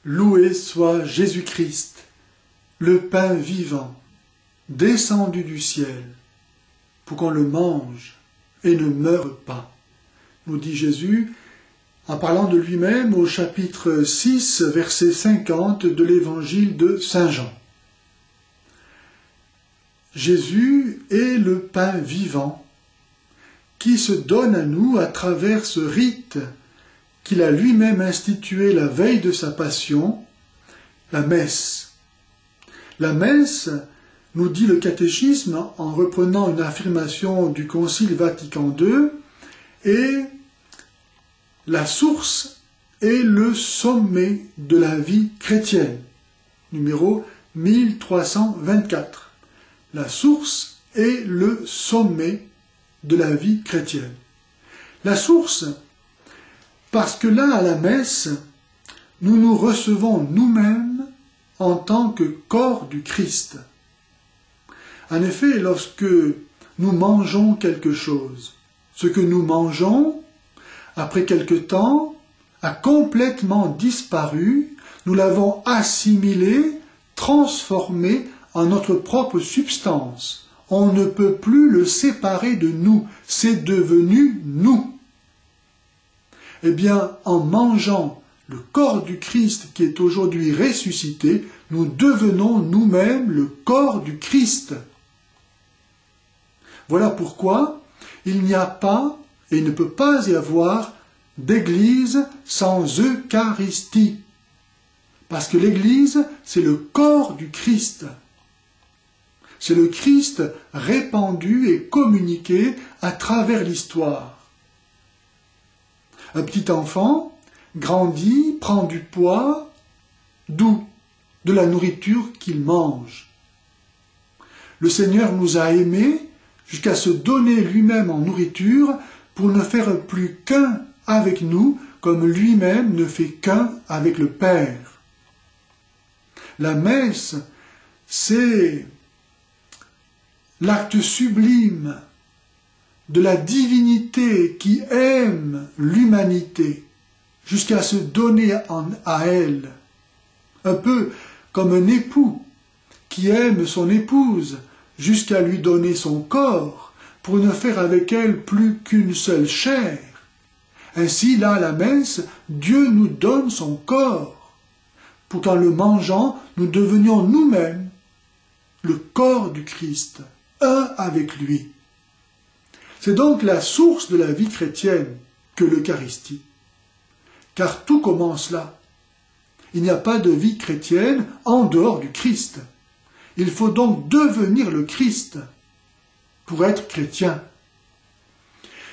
Loué soit Jésus-Christ, le pain vivant, descendu du ciel, pour qu'on le mange et ne meure pas, nous dit Jésus en parlant de lui-même au chapitre 6, verset 50 de l'évangile de Saint Jean. Jésus est le pain vivant qui se donne à nous à travers ce rite qu'il a lui-même institué la veille de sa passion, la messe. La messe, nous dit le catéchisme en reprenant une affirmation du Concile Vatican II, est la source et le sommet de la vie chrétienne. Numéro 1324. La source et le sommet de la vie chrétienne. La source, parce que là, à la messe, nous nous recevons nous-mêmes en tant que corps du Christ. En effet, lorsque nous mangeons quelque chose, ce que nous mangeons, après quelque temps, a complètement disparu, nous l'avons assimilé, transformé en notre propre substance. On ne peut plus le séparer de nous, c'est devenu nous. Eh bien, en mangeant le corps du Christ qui est aujourd'hui ressuscité, nous devenons nous-mêmes le corps du Christ. Voilà pourquoi il n'y a pas et il ne peut pas y avoir d'église sans Eucharistie. Parce que l'église, c'est le corps du Christ. C'est le Christ répandu et communiqué à travers l'histoire. Un petit enfant grandit, prend du poids, d'où? De la nourriture qu'il mange. Le Seigneur nous a aimés jusqu'à se donner lui-même en nourriture pour ne faire plus qu'un avec nous, comme lui-même ne fait qu'un avec le Père. La messe, c'est l'acte sublime de la divinité qui aime l'humanité jusqu'à se donner à elle, un peu comme un époux qui aime son épouse jusqu'à lui donner son corps pour ne faire avec elle plus qu'une seule chair. Ainsi, là, à la messe, Dieu nous donne son corps pour qu'en le mangeant, nous devenions nous-mêmes le corps du Christ, un avec lui. C'est donc la source de la vie chrétienne que l'Eucharistie. Car tout commence là. Il n'y a pas de vie chrétienne en dehors du Christ. Il faut donc devenir le Christ pour être chrétien.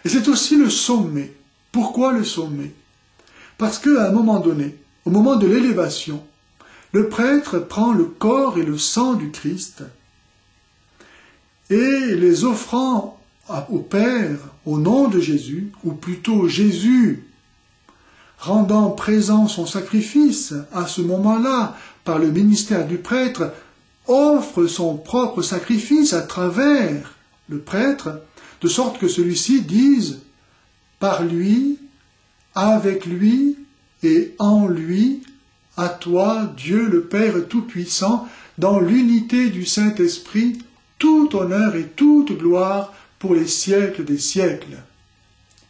Et c'est aussi le sommet. Pourquoi le sommet? Parce qu'à un moment donné, au moment de l'élévation, le prêtre prend le corps et le sang du Christ et les offrant au Père, au nom de Jésus, ou plutôt Jésus, rendant présent son sacrifice à ce moment-là, par le ministère du prêtre, offre son propre sacrifice à travers le prêtre, de sorte que celui-ci dise par lui, avec lui et en lui, à toi, Dieu le Père Tout-Puissant, dans l'unité du Saint-Esprit, tout honneur et toute gloire pour les siècles des siècles.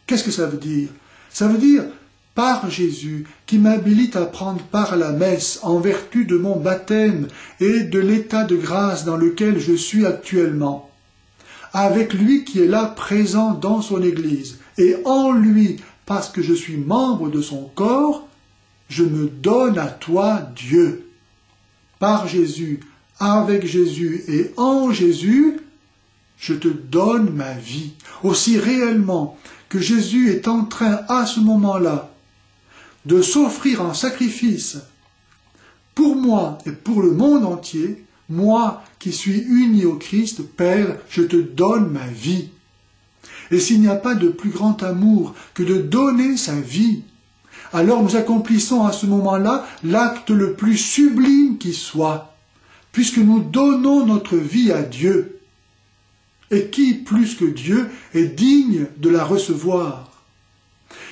Qu'est-ce que ça veut dire? Ça veut dire, par Jésus, qui m'habilite à prendre part à la messe en vertu de mon baptême et de l'état de grâce dans lequel je suis actuellement, avec lui qui est là présent dans son Église, et en lui, parce que je suis membre de son corps, je me donne à toi, Dieu. Par Jésus, avec Jésus et en Jésus, je te donne ma vie. Aussi réellement que Jésus est en train, à ce moment-là, de s'offrir en sacrifice pour moi et pour le monde entier, moi qui suis uni au Christ, Père, je te donne ma vie. Et s'il n'y a pas de plus grand amour que de donner sa vie, alors nous accomplissons à ce moment-là l'acte le plus sublime qui soit, puisque nous donnons notre vie à Dieu. Et qui, plus que Dieu, est digne de la recevoir?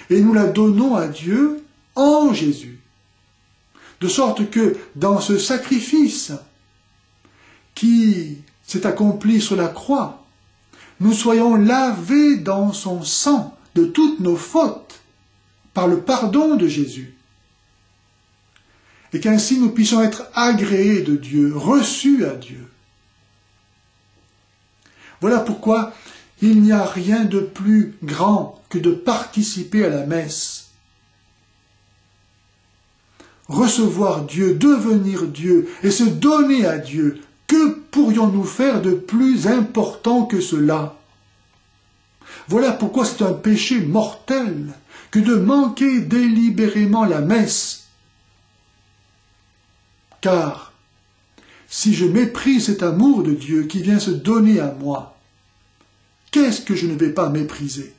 Et nous la donnons à Dieu en Jésus. de sorte que dans ce sacrifice qui s'est accompli sur la croix, nous soyons lavés dans son sang de toutes nos fautes par le pardon de Jésus. Et qu'ainsi nous puissions être agréés de Dieu, reçus à Dieu. Voilà pourquoi il n'y a rien de plus grand que de participer à la messe. Recevoir Dieu, devenir Dieu et se donner à Dieu. Que pourrions-nous faire de plus important que cela? Voilà pourquoi c'est un péché mortel que de manquer délibérément la messe. Car si je méprise cet amour de Dieu qui vient se donner à moi, qu'est-ce que je ne vais pas mépriser?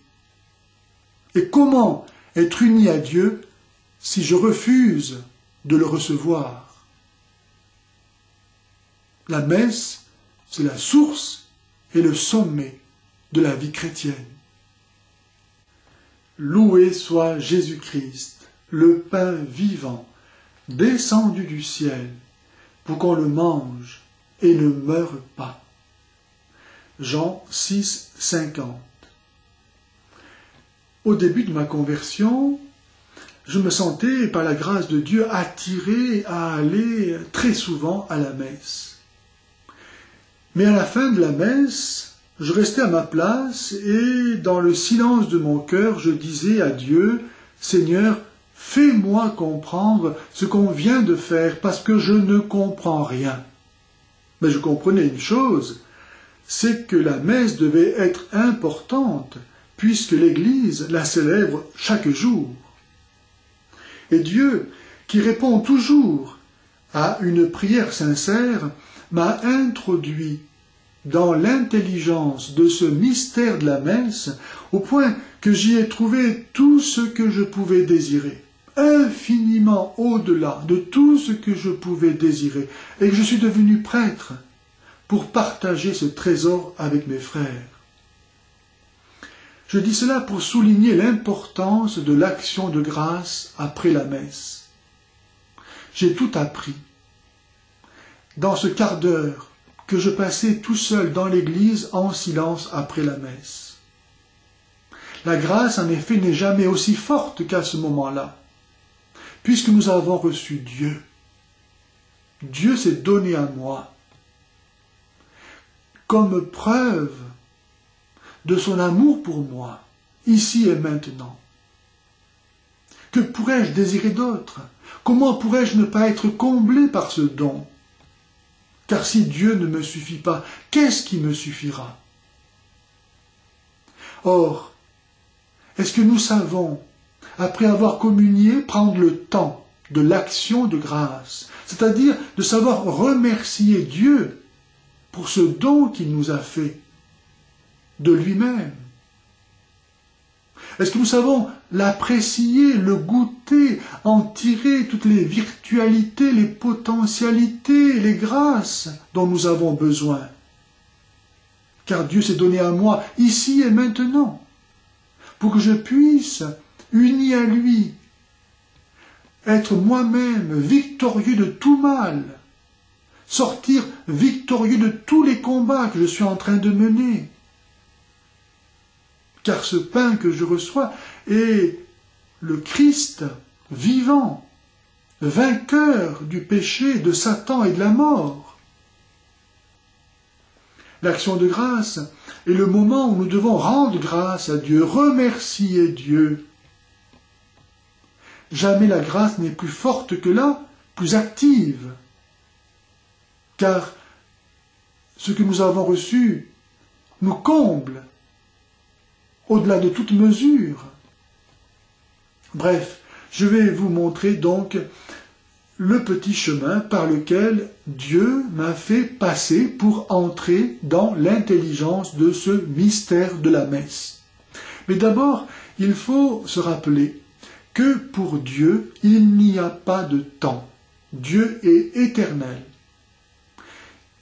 Et comment être uni à Dieu si je refuse de le recevoir? La messe, c'est la source et le sommet de la vie chrétienne. Loué soit Jésus-Christ, le pain vivant, descendu du ciel, pour qu'on le mange et ne meure pas. Jean 6, 50. Au début de ma conversion, je me sentais, par la grâce de Dieu, attiré à aller très souvent à la messe. Mais à la fin de la messe, je restais à ma place et dans le silence de mon cœur, je disais à Dieu, « Seigneur, fais-moi comprendre ce qu'on vient de faire parce que je ne comprends rien. » Mais je comprenais une chose, c'est que la messe devait être importante puisque l'Église la célèbre chaque jour. Et Dieu, qui répond toujours à une prière sincère, m'a introduit dans l'intelligence de ce mystère de la messe, au point que j'y ai trouvé tout ce que je pouvais désirer, infiniment au-delà de tout ce que je pouvais désirer, et que je suis devenu prêtre pour partager ce trésor avec mes frères. Je dis cela pour souligner l'importance de l'action de grâce après la messe. J'ai tout appris. Dans ce quart d'heure que je passais tout seul dans l'église en silence après la messe. La grâce, en effet, n'est jamais aussi forte qu'à ce moment-là, puisque nous avons reçu Dieu. Dieu s'est donné à moi comme preuve de son amour pour moi, ici et maintenant. Que pourrais-je désirer d'autre? Comment pourrais-je ne pas être comblé par ce don? Car si Dieu ne me suffit pas, qu'est-ce qui me suffira? Or, est-ce que nous savons, après avoir communié, prendre le temps de l'action de grâce, c'est-à-dire de savoir remercier Dieu pour ce don qu'il nous a fait de lui-même? Est-ce que nous savons l'apprécier, le goûter, en tirer toutes les virtualités, les potentialités, les grâces dont nous avons besoin? Car Dieu s'est donné à moi ici et maintenant, pour que je puisse, uni à lui, être moi-même victorieux de tout mal, sortir victorieux de tous les combats que je suis en train de mener. Car ce pain que je reçois est le Christ vivant, vainqueur du péché, de Satan et de la mort. L'action de grâce est le moment où nous devons rendre grâce à Dieu, remercier Dieu. Jamais la grâce n'est plus forte que là, plus active. Car ce que nous avons reçu nous comble au-delà de toute mesure. Bref, je vais vous montrer donc le petit chemin par lequel Dieu m'a fait passer pour entrer dans l'intelligence de ce mystère de la messe. Mais d'abord, il faut se rappeler que pour Dieu, il n'y a pas de temps. Dieu est éternel.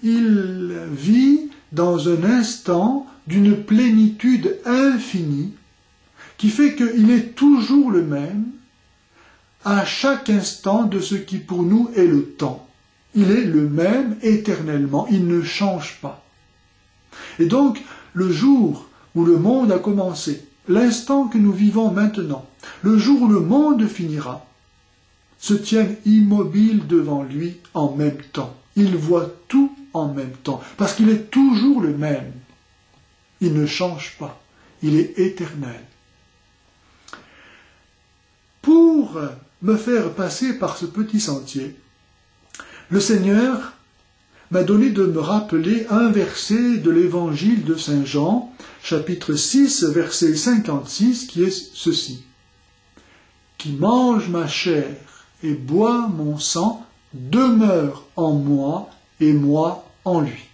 Il vit dans un instant d'une plénitude infinie qui fait qu'il est toujours le même à chaque instant de ce qui pour nous est le temps. Il est le même éternellement, il ne change pas. Et donc, le jour où le monde a commencé, l'instant que nous vivons maintenant, le jour où le monde finira, se tiennent immobiles devant lui en même temps. Il voit tout en même temps, parce qu'il est toujours le même. Il ne change pas, il est éternel. Pour me faire passer par ce petit sentier, le Seigneur m'a donné de me rappeler un verset de l'évangile de Saint Jean, chapitre 6, verset 56, qui est ceci. « Qui mange ma chair et boit mon sang demeure en moi et moi en lui.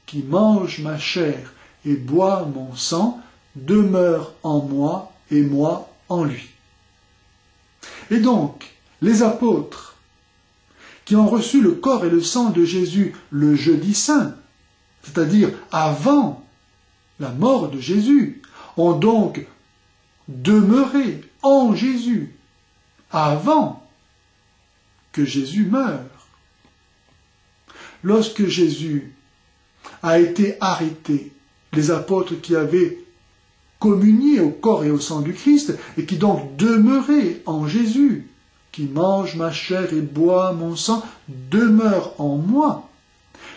Qui mange ma chair et boit mon sang demeure en moi et moi en lui. » Et donc, les apôtres, qui ont reçu le corps et le sang de Jésus le jeudi saint, c'est-à-dire avant la mort de Jésus, ont donc demeuré en Jésus avant que Jésus meure. Lorsque Jésus a été arrêté, les apôtres qui avaient communié au corps et au sang du Christ et qui donc demeuraient en Jésus, qui mange ma chair et boit mon sang, demeure en moi.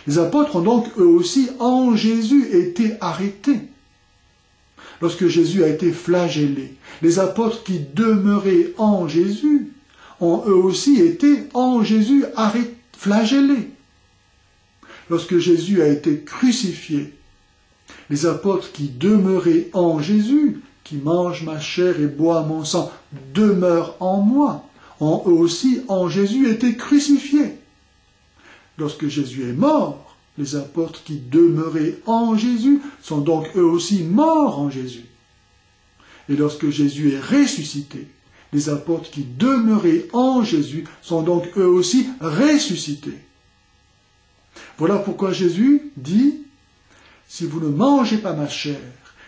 Les apôtres ont donc eux aussi en Jésus été arrêtés. Lorsque Jésus a été flagellé, les apôtres qui demeuraient en Jésus ont eux aussi été en Jésus flagellés. Lorsque Jésus a été crucifié, les apôtres qui demeuraient en Jésus, qui mangent ma chair et boit mon sang, demeurent en moi, ont eux aussi en Jésus été crucifiés. Lorsque Jésus est mort, les apôtres qui demeuraient en Jésus sont donc eux aussi morts en Jésus. Et lorsque Jésus est ressuscité, les apôtres qui demeuraient en Jésus sont donc eux aussi ressuscités. Voilà pourquoi Jésus dit « Si vous ne mangez pas ma chair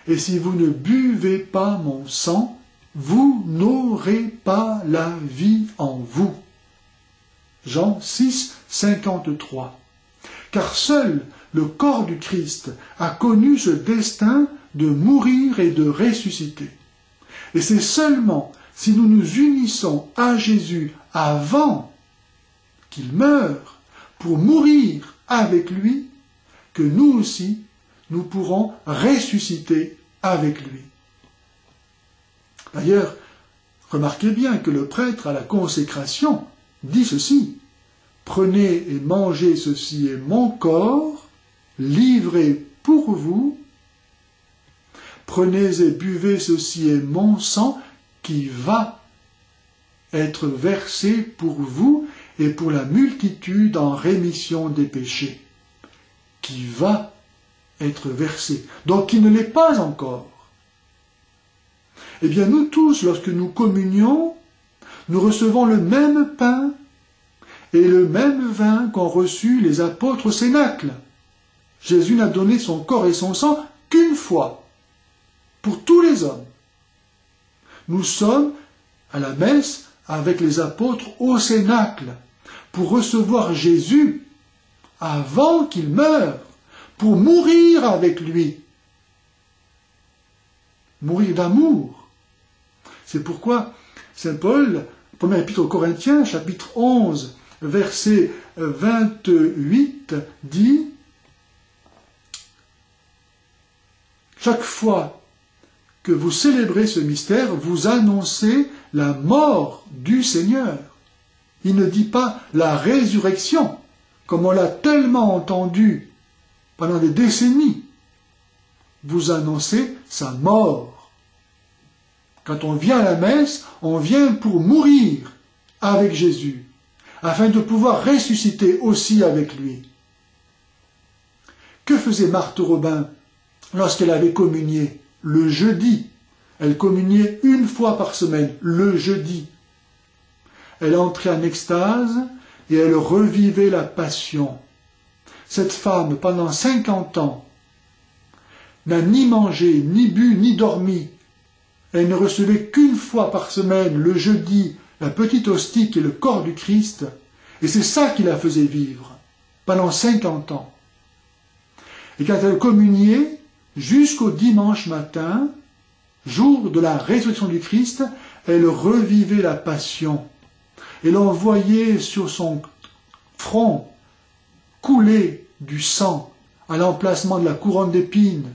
et si vous ne buvez pas mon sang, vous n'aurez pas la vie en vous. » Jean 6, 53. Car seul le corps du Christ a connu ce destin de mourir et de ressusciter. Et c'est seulement si nous nous unissons à Jésus avant qu'il meure pour mourir avec lui que nous aussi nous pourrons ressusciter avec lui. D'ailleurs, remarquez bien que le prêtre à la consécration dit ceci. « Prenez et mangez, ceci est mon corps, livré pour vous. Prenez et buvez, ceci est mon sang, qui va être versé pour vous et pour la multitude en rémission des péchés. » Qui va être versé, donc qui ne l'est pas encore. Eh bien, nous tous, lorsque nous communions, nous recevons le même pain et le même vin qu'ont reçu les apôtres au Cénacle. Jésus n'a donné son corps et son sang qu'une fois, pour tous les hommes. Nous sommes à la messe avec les apôtres au Cénacle, pour recevoir Jésus avant qu'il meure, pour mourir avec lui. Mourir d'amour. C'est pourquoi Saint Paul, premier épître aux Corinthiens, chapitre 11, verset 28, dit « Chaque fois que vous célébrez ce mystère, vous annoncez la mort du Seigneur. » Il ne dit pas la résurrection, comme on l'a tellement entendu pendant des décennies. Vous annoncez sa mort. Quand on vient à la messe, on vient pour mourir avec Jésus, afin de pouvoir ressusciter aussi avec lui. Que faisait Marthe Robin lorsqu'elle avait communié le jeudi? Elle communiait une fois par semaine, le jeudi. Elle entrait en extase et elle revivait la passion. Cette femme, pendant 50 ans, n'a ni mangé, ni bu, ni dormi. Elle ne recevait qu'une fois par semaine, le jeudi, la petite hostie qui est le corps du Christ, et c'est ça qui la faisait vivre pendant 50 ans. Et quand elle communiait, jusqu'au dimanche matin, jour de la résurrection du Christ, elle revivait la passion. Et l'on voyait sur son front couler du sang à l'emplacement de la couronne d'épines.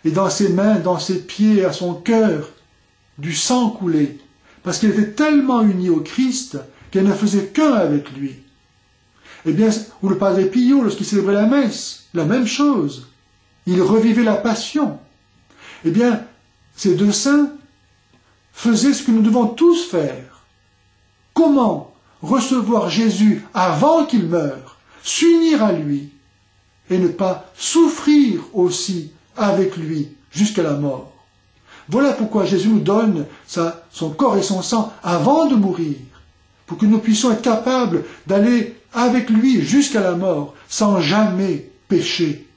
Et dans ses mains, dans ses pieds, à son cœur, du sang coulait. Parce qu'elle était tellement unie au Christ qu'elle ne faisait qu'un avec lui. Eh bien, ou le Padre Pio, lorsqu'il célébrait la messe, la même chose. Il revivait la passion. Eh bien, ces deux saints faisaient ce que nous devons tous faire. Comment recevoir Jésus avant qu'il meure, s'unir à lui, et ne pas souffrir aussi avec lui jusqu'à la mort. Voilà pourquoi Jésus nous donne son corps et son sang avant de mourir, pour que nous puissions être capables d'aller avec lui jusqu'à la mort, sans jamais pécher.